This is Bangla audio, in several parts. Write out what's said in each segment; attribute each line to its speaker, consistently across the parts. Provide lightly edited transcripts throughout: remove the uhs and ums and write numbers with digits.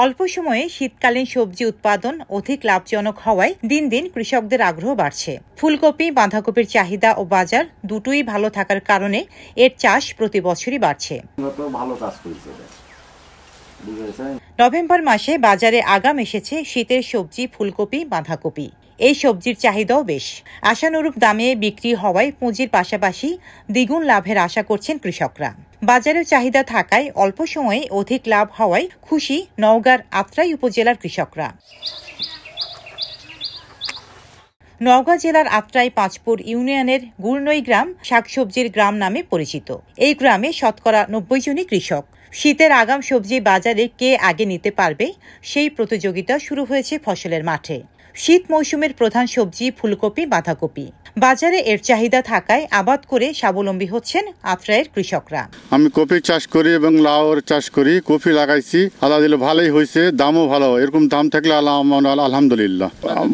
Speaker 1: অল্প সময়ে শীতকালীন সবজি উৎপাদন অধিক লাভজনক হওয়ায় দিন দিন কৃষকদের আগ্রহ বাড়ছে। ফুলকপি, বাঁধাকপির চাহিদা ও বাজার দুটোই ভালো থাকার কারণে এর চাষ প্রতি বছরই বাড়ছে। নভেম্বর মাসে বাজারে আগাম এসেছে শীতের সবজি ফুলকপি, বাঁধাকপি। এই সবজির চাহিদাও বেশ। আশানুরূপ দামে বিক্রি হওয়ায় পুঁজির পাশাপাশি দ্বিগুণ লাভের আশা করছেন কৃষকরা। বাজারের চাহিদা থাকায় অল্প সময়ে অধিক লাভ হওয়ায় খুশি নওগাঁর আত্রাই উপজেলার কৃষকরা। নওগাঁ জেলার আত্রাই পাঁচপুর ইউনিয়নের গুরনই গ্রাম শাকসবজির গ্রাম নামে পরিচিত। এই গ্রামে শতকরা 90 জনই কৃষক। শীতের আগাম সবজি বাজারে কে আগে নিতে পারবে সেই প্রতিযোগিতা শুরু হয়েছে ফসলের মাঠে। শীত মৌসুমের প্রধান সবজি ফুলকপি, বাঁধাকপি। বাজারে এর চাহিদা থাকায় আবাদ করে স্বাবলম্বী হচ্ছেন আত্রাইয়ের কৃষকরা।
Speaker 2: আমি কপি চাষ করি এবং লাউর চাষ করি। কপি লাগাইছি, আলহামদুলিল্লাহ ভালোই হয়েছে, দামও ভালো। এরকম দাম থাকলে আলহামদুলিল্লাহ।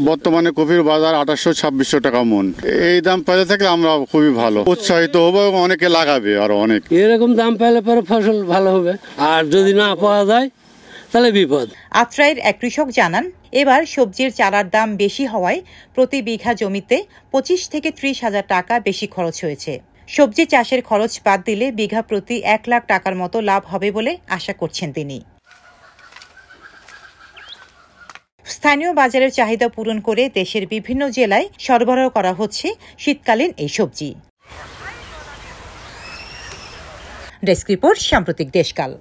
Speaker 2: বর্তমানে কপির বাজার 2800-2600 টাকা মন। এই দাম পেলে থাকলে আমরা খুবই ভালো উৎসাহিত হবো এবং অনেকে লাগাবে। আরো অনেক
Speaker 3: এরকম দাম পেলে পরে ফসল ভালো হবে, আর যদি না পাওয়া যায় তাহলে বিপদ।
Speaker 1: আত্রাইয়ের এক কৃষক জানান, এবার সবজির চারার দাম বেশি হওয়ায় প্রতি বিঘা জমিতে 25 থেকে 30 হাজার টাকা বেশি খরচ হয়েছে। সবজি চাষের খরচ বাদ দিলে বিঘা প্রতি 1 লাখ টাকার মতো লাভ হবে বলে আশা করছেন তিনি। স্থানীয় বাজারের চাহিদা পূরণ করে দেশের বিভিন্ন জেলায় সরবরাহ করা হচ্ছে শীতকালীন এই সবজি। ডেস্ক রিপোর্ট, সাম্প্রতিক দেশকাল।